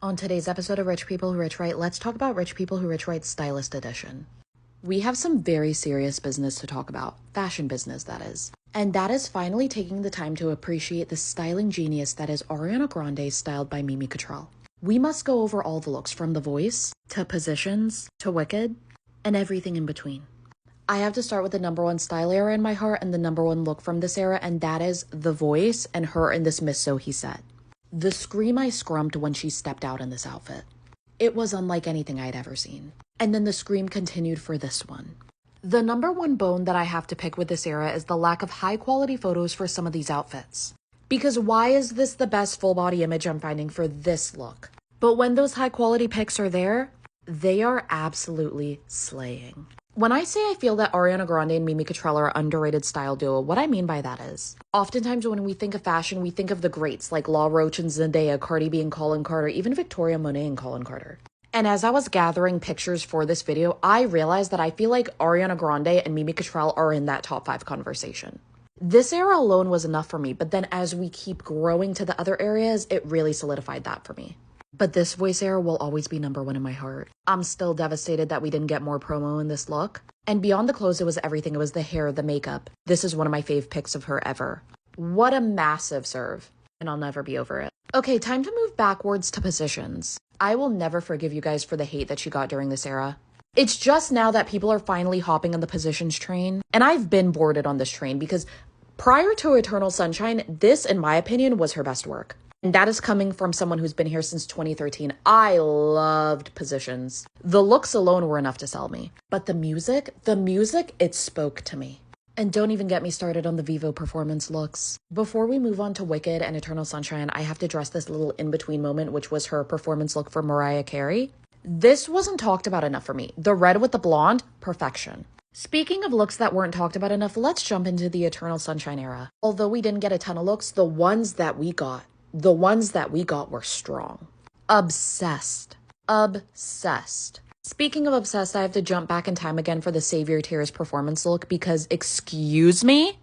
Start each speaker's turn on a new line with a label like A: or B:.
A: On today's episode of Rich People Who Rich Right, let's talk about Rich People Who Rich Right Stylist Edition. We have some very serious business to talk about. Fashion business, that is. And that is finally taking the time to appreciate the styling genius that is Ariana Grande styled by Mimi Cottrell. We must go over all the looks from The Voice, to Positions, to Wicked, and everything in between. I have to start with the number one style era in my heart and the number one look from this era, and that is The Voice and her in this Miss So He Said. The scream I scrumped when she stepped out in this outfit. It was unlike anything I'd ever seen. And then the scream continued for this one. The number one bone that I have to pick with this era is the lack of high quality photos for some of these outfits. Because why is this the best full body image I'm finding for this look? But when those high quality pics are there, they are absolutely slaying. When I say I feel that Ariana Grande and Mimi Cottrell are an underrated style duo, what I mean by that is, oftentimes when we think of fashion, we think of the greats like Law Roach and Zendaya, Cardi B and Colin Carter, even Victoria Monet and Colin Carter. And as I was gathering pictures for this video, I realized that I feel like Ariana Grande and Mimi Cottrell are in that top 5 conversation. This era alone was enough for me, but then as we keep growing to the other areas, it really solidified that for me. But this Voice era will always be number one in my heart. I'm still devastated that we didn't get more promo in this look. And beyond the clothes, it was everything. It was the hair, the makeup. This is one of my fave pics of her ever. What a massive serve. And I'll never be over it. Okay, time to move backwards to Positions. I will never forgive you guys for the hate that she got during this era. It's just now that people are finally hopping on the Positions train. And I've been boarded on this train because prior to Eternal Sunshine, this, in my opinion, was her best work. And that is coming from someone who's been here since 2013. I loved Positions. The looks alone were enough to sell me. But the music, it spoke to me. And don't even get me started on the Vivo performance looks. Before we move on to Wicked and Eternal Sunshine, I have to address this little in-between moment, which was her performance look for Mariah Carey. This wasn't talked about enough for me. The red with the blonde, perfection. Speaking of looks that weren't talked about enough, let's jump into the Eternal Sunshine era. Although we didn't get a ton of looks, the ones that we got were strong. Obsessed. Obsessed. Speaking of obsessed, I have to jump back in time again for the Savior Tears performance look because, excuse me,